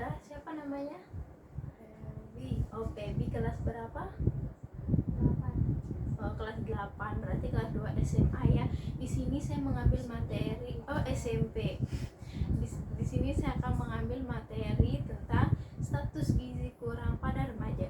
saudara, siapa namanya? Febi. Oh, Febi, kelas berapa? 8. Oh, kelas 8, berarti kelas 2 SMA ya. Di sini saya mengambil materi SMP. Di sini saya akan mengambil materi tentang status gizi kurang pada remaja.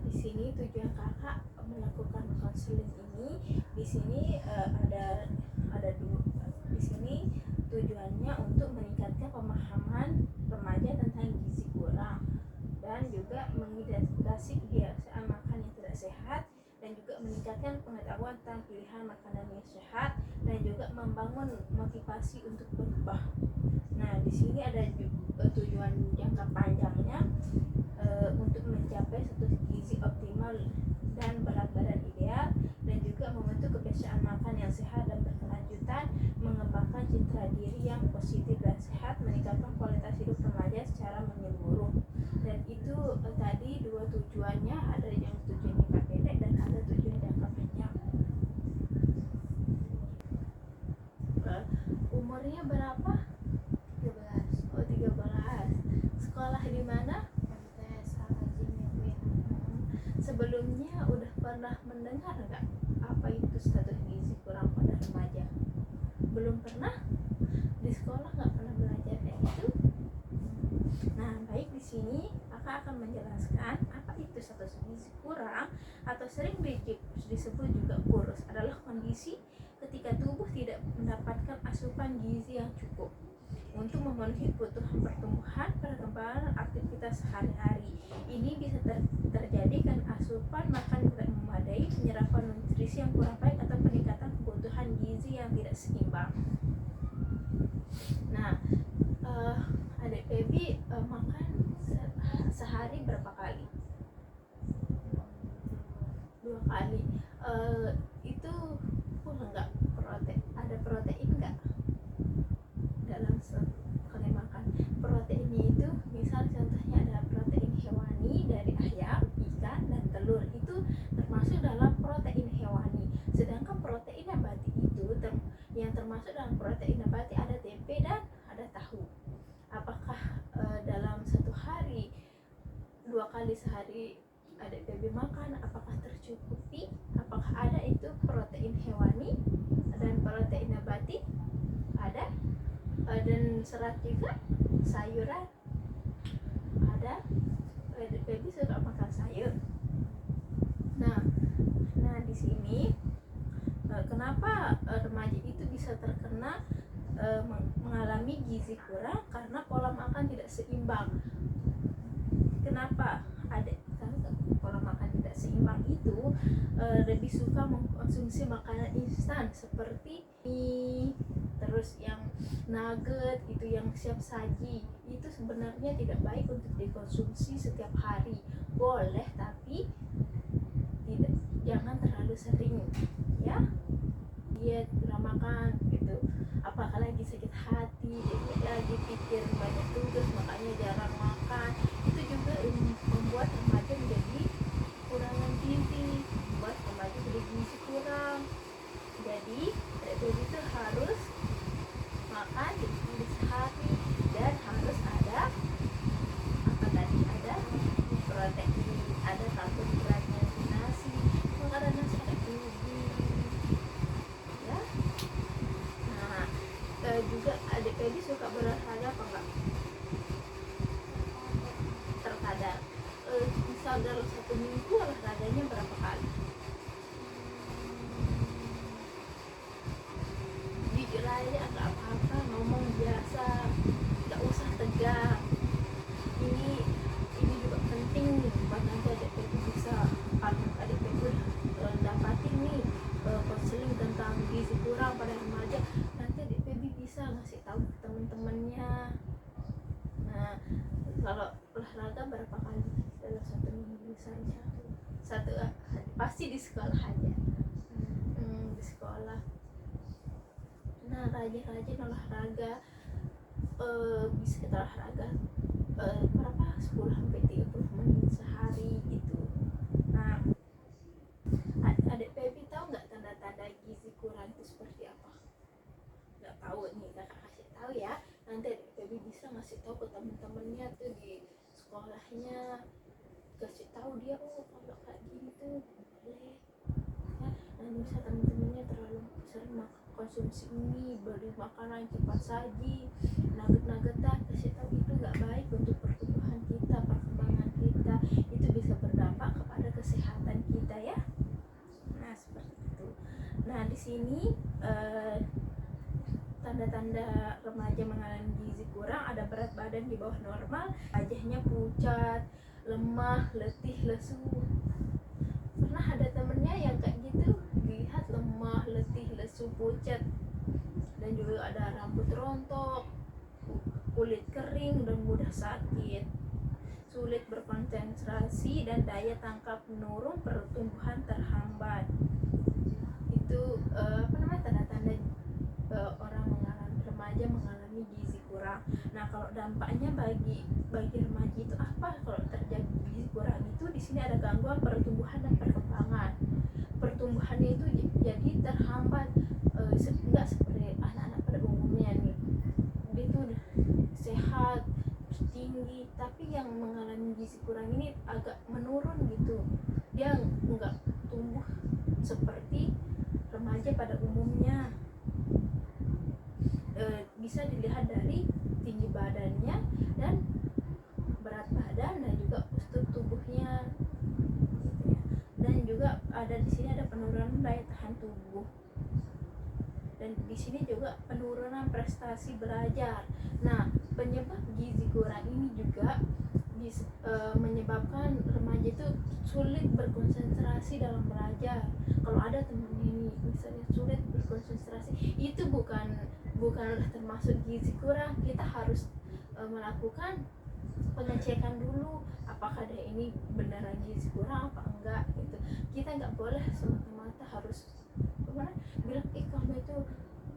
Di sini tujuan kakak melakukan konseling ini, di sini ada dua. Di sini tujuannya untuk meningkatkan pemahaman remaja tentang gizi kurang dan juga mengidentifikasi kebiasaan makan yang tidak sehat, dan juga meningkatkan pengetahuan tentang pilihan makanan yang sehat, dan juga membangun motivasi untuk berubah. Nah, di sini ada tujuan jangka panjangnya untuk mencapai status gizi optimal dan berat badan ideal, dan juga membentuk kebiasaan makan yang sehat dan berkelanjutan, mengembangkan citra diri yang positif dan sehat, meningkatkan kualitas hidup remaja secara menyeluruh. Dan itu tadi dua tujuannya, ada yang tujuan jangka pendek dan ada tujuan jangka panjang. Umurnya berapa? 13. Oh, 13. Sekolah di mana? MTS Al-Azim Yamin. Sebelumnya udah pernah mendengar nggak apa itu status gizi kurang pada remaja? Belum pernah? Di sekolah nggak pernah belajar kayak gitu? Nah, baik, di sini kakak akan menjelaskan apa itu status gizi kurang atau sering disebut juga kurus, adalah kondisi ketika tubuh tidak mendapatkan asupan gizi yang cukup untuk memenuhi kebutuhan pertumbuhan, perkembangan, dan aktivitas sehari-hari. Ini bisa terjadi karena asupan makan tidak memadai, penyerapan nutrisi yang kurang baik, atau peningkatan kebutuhan gizi yang tidak seimbang. Nah, adik Febi makan sehari berapa kali? 2 kali. Itu enggak ada protein enggak dalam sekali makan? Proteinnya itu misal contohnya ada protein hewani dari ayam, ikan, dan telur, itu termasuk dalam protein hewani. Sedangkan protein nabati itu yang termasuk dalam protein nabati ada tempe dan ada tahu. Apakah dalam satu hari 2 kali sehari adik Febi makan, apakah tercukupi? Apakah ada itu protein hewani dan protein nabati? Ada. Dan serat juga, sayuran ada. Adik Febi suka makan sayur. Nah di sini kenapa remaja itu bisa terkena mengalami gizi kurang? Karena pola makan tidak seimbang. Kenapa adik pola makan tidak seimbang itu lebih suka mengkonsumsi makanan instan seperti mie, terus yang nugget itu yang siap saji, itu sebenarnya tidak baik untuk dikonsumsi setiap hari. Boleh, tapi jangan terlalu sering ya. Diet, pola makan gitu. Apalagi sakit hati, lagi pikir banyak tugas makanya jarang makan, itu juga membuat remaja menjadi kurangan gizi, membuat remaja jadi gizi kurang. Jadi itu harus makan di sehari, dan harus ada apa tadi, ada protein, ada karbohidratnya di nasi, karena nasi ada gizi ya. Nah, juga adik Febi suka berolahraga apa enggak? Terkadang. Misal dalam 1 minggu olahraganya berapa kali? Jujur aja, enggak apa-apa, ngomong biasa, enggak usah tegang. Ini juga penting buat nanti adik Febi bisa, adik Febi dapatin nih konseling tentang gizi kurang pada remaja, nanti adik Febi bisa ngasih tahu ke teman-temannya. Nah, kalau olahraga berapa kali dalam 1 minggu misalnya? Satu pasti di sekolah aja. Di sekolah. Nah, rajin-rajin olahraga, bisa kita olahraga berapa? 10-30 menit sehari gitu. Nah, adik Febi tahu nggak tanda-tanda gizi kurang itu seperti apa? Nggak tahu nih, kakak kasih tahu ya. Nanti adik Febi bisa ngasih tahu ke teman-temannya tuh di sekolahnya, kasih tahu dia oh kalau kayak gini tuh boleh ya. Nah misal teman-temannya terlalu sering konsumsi ini, beli makanan cepat saji, nugget dah, kasih tahu itu nggak baik untuk pertumbuhan kita, perkembangan kita, itu bisa berdampak kepada kesehatan kita ya. Nah seperti itu. Nah di sini tanda-tanda remaja mengalami gizi kurang ada berat badan di bawah normal, wajahnya pucat, lemah, letih, lesu. Pernah ada temennya yang kayak gitu, dilihat lemah, letih, lesu, pucat, dan juga ada rambut rontok, kulit kering dan mudah sakit, sulit berkonsentrasi dan daya tangkap menurun, pertumbuhan terhambat. Itu tanda-tanda orang remaja mengalami gizi kurang. Nah kalau dampaknya bagi remaja itu apa kalau terjadi gizi kurang itu? Di sini ada gangguan pertumbuhan dan perkembangan. Pertumbuhannya itu jadi terhambat, nggak seperti anak-anak pada umumnya nih, dia tuh sehat tinggi, tapi yang mengalami gizi kurang ini agak menurun gitu, dia nggak tumbuh seperti remaja pada umumnya. Bisa dilihat dari tinggi badannya dan berat badan dan juga postur tubuhnya gitu ya. Dan juga ada di sini ada penurunan daya tahan tubuh, dan di sini juga penurunan prestasi belajar. Nah penyebab gizi kurang ini juga menyebabkan remaja itu sulit berkonsentrasi dalam belajar. Kalau ada teman ini misalnya sulit berkonsentrasi, itu bukanlah termasuk gizi kurang. Kita harus melakukan pengecekan dulu apakah dia ini beneran gizi kurang apa enggak gitu. Kita nggak boleh semata-mata harus bilang kamu itu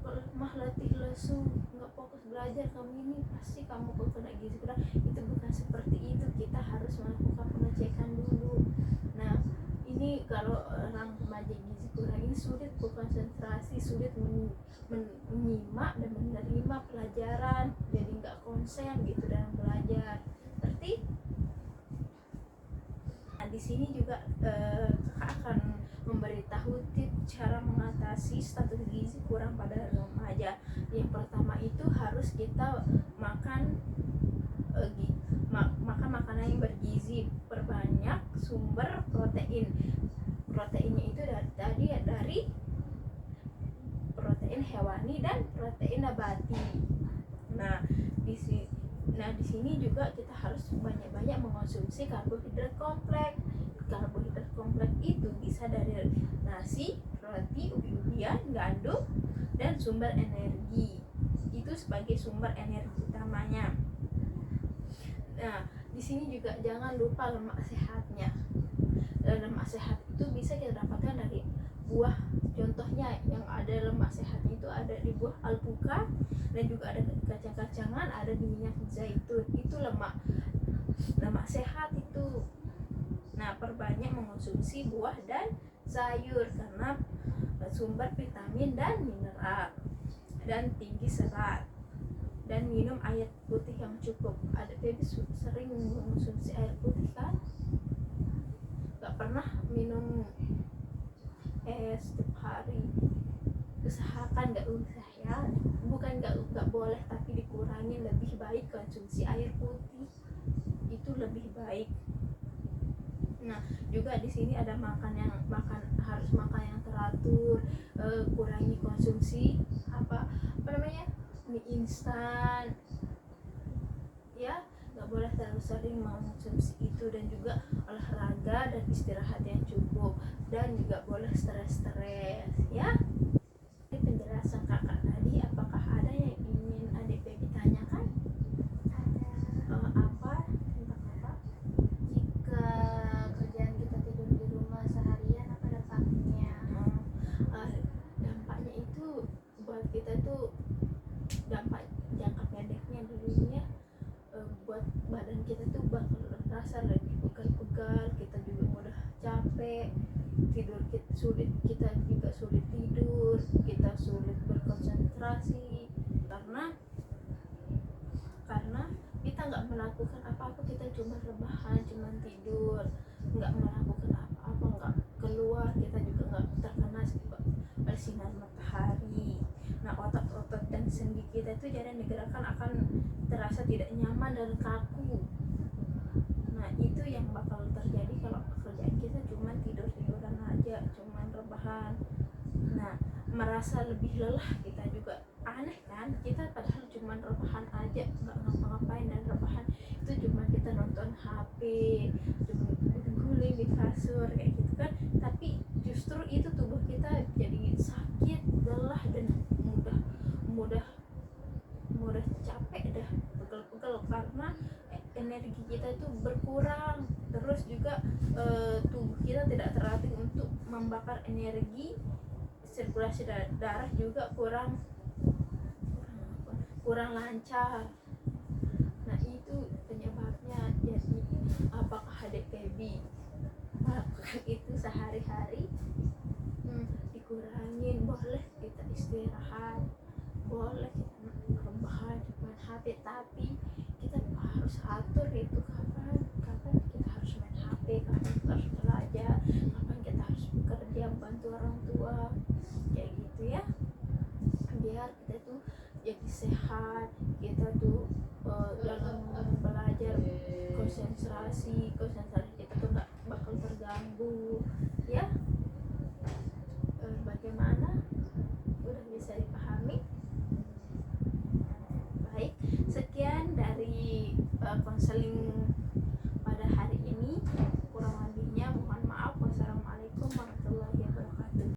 lemah, letih, lesu, nggak fokus belajar, kamu ini pasti kamu kena gizi kurang. Itu bukan seperti itu, kita harus melakukan pengecekan dulu. Nah ini kalau orang remaja gizi kurang ini sulit berkonsentrasi, sulit menyimak dan menerima pelajaran, jadi nggak konsen gitu dalam belajar. Seperti nah, di sini juga kakak akan memberitahu tips cara mengatasi status gizi kurang pada remaja. Yang pertama itu harus kita makan makan makanan yang bergizi, perbanyak sumber protein. Proteinnya itu dari protein hewani dan protein nabati. Nah di sini juga kita harus banyak-banyak mengonsumsi karbohidrat kompleks. Karbohidrat kompleks itu bisa dari nasi, roti, ubi-ubian, gandum, dan sumber energi. Itu sebagai sumber energi utamanya. Nah, di sini juga jangan lupa lemak sehatnya. Lemak sehat itu bisa kita dapatkan dari buah. Contohnya yang ada lemak sehatnya itu ada di buah alpukat, dan juga ada kacang-kacangan, ada di minyak zaitun. Itu lemak sehat itu. Nah perbanyak mengonsumsi buah dan sayur karena sumber vitamin dan mineral, dan tinggi serat, dan minum air putih yang cukup. Ada baby sering mengonsumsi air putih kan, gak pernah minum es setiap hari. Usahakan gak usah ya, bukan gak boleh, tapi dikurangi. Lebih baik konsumsi air putih, itu lebih baik. Nah juga di sini ada harus makan yang teratur, kurangi konsumsi mie instan ya, nggak boleh terlalu sering mengonsumsi itu, dan juga olahraga dan istirahat yang cukup, dan juga boleh stres ya. Ini penjelasan kakak tadi, apakah ada yang ingin adik baby tanyakan? Apa tentang apa? Jika kerjaan kita tidur di rumah seharian, apa dampaknya? Dampaknya itu buat kita tuh dampak jangka pendeknya dulunya, buat badan kita tuh bakal rasa lebih pegal-pegal, kita juga mudah capek, tidur kita juga sulit tidur, kita sulit berkonsentrasi karena melakukan apa-apa, kita cuma rebahan, cuma tidur, nggak melakukan apa-apa, nggak keluar, kita juga nggak terkena bersinar matahari. Nah, otot-otot dan sendi kita itu jarang digerakkan, akan terasa tidak nyaman dan kaku. Nah, itu yang bakal terjadi kalau kerjaan kita cuma tidur-tiduran aja, cuma rebahan. Nah, merasa lebih lelah kita juga. Aneh kan, kita padahal cuma rebahan aja, nggak ngapa-ngapain, dan rebahan itu cuma kita nonton HP, cuma guling di kasur kayak gitu kan. Tapi justru itu tubuh kita jadi sakit, lelah, dan mudah mudah mudah capek dah, pegel-pegel, karena energi kita itu berkurang. Terus juga tubuh kita tidak terlatih untuk membakar energi, sirkulasi darah juga kurang lancar. Nah, itu penyebabnya. Jadi apakah HDPB? Melakukan itu sehari-hari, dikurangin. Boleh kita istirahat, boleh kita rebahan, main HP, tapi kita harus atur itu kapan kita harus main HP, kapan kita harus belajar, kapan kita harus bekerja bantu orang tua, kayak gitu ya, biar kita tuh jadi sehat. Kita tuh dalam belajar konsentrasi kita tuh nggak bakal terganggu ya. Bagaimana, udah bisa dipahami? Baik, sekian dari konseling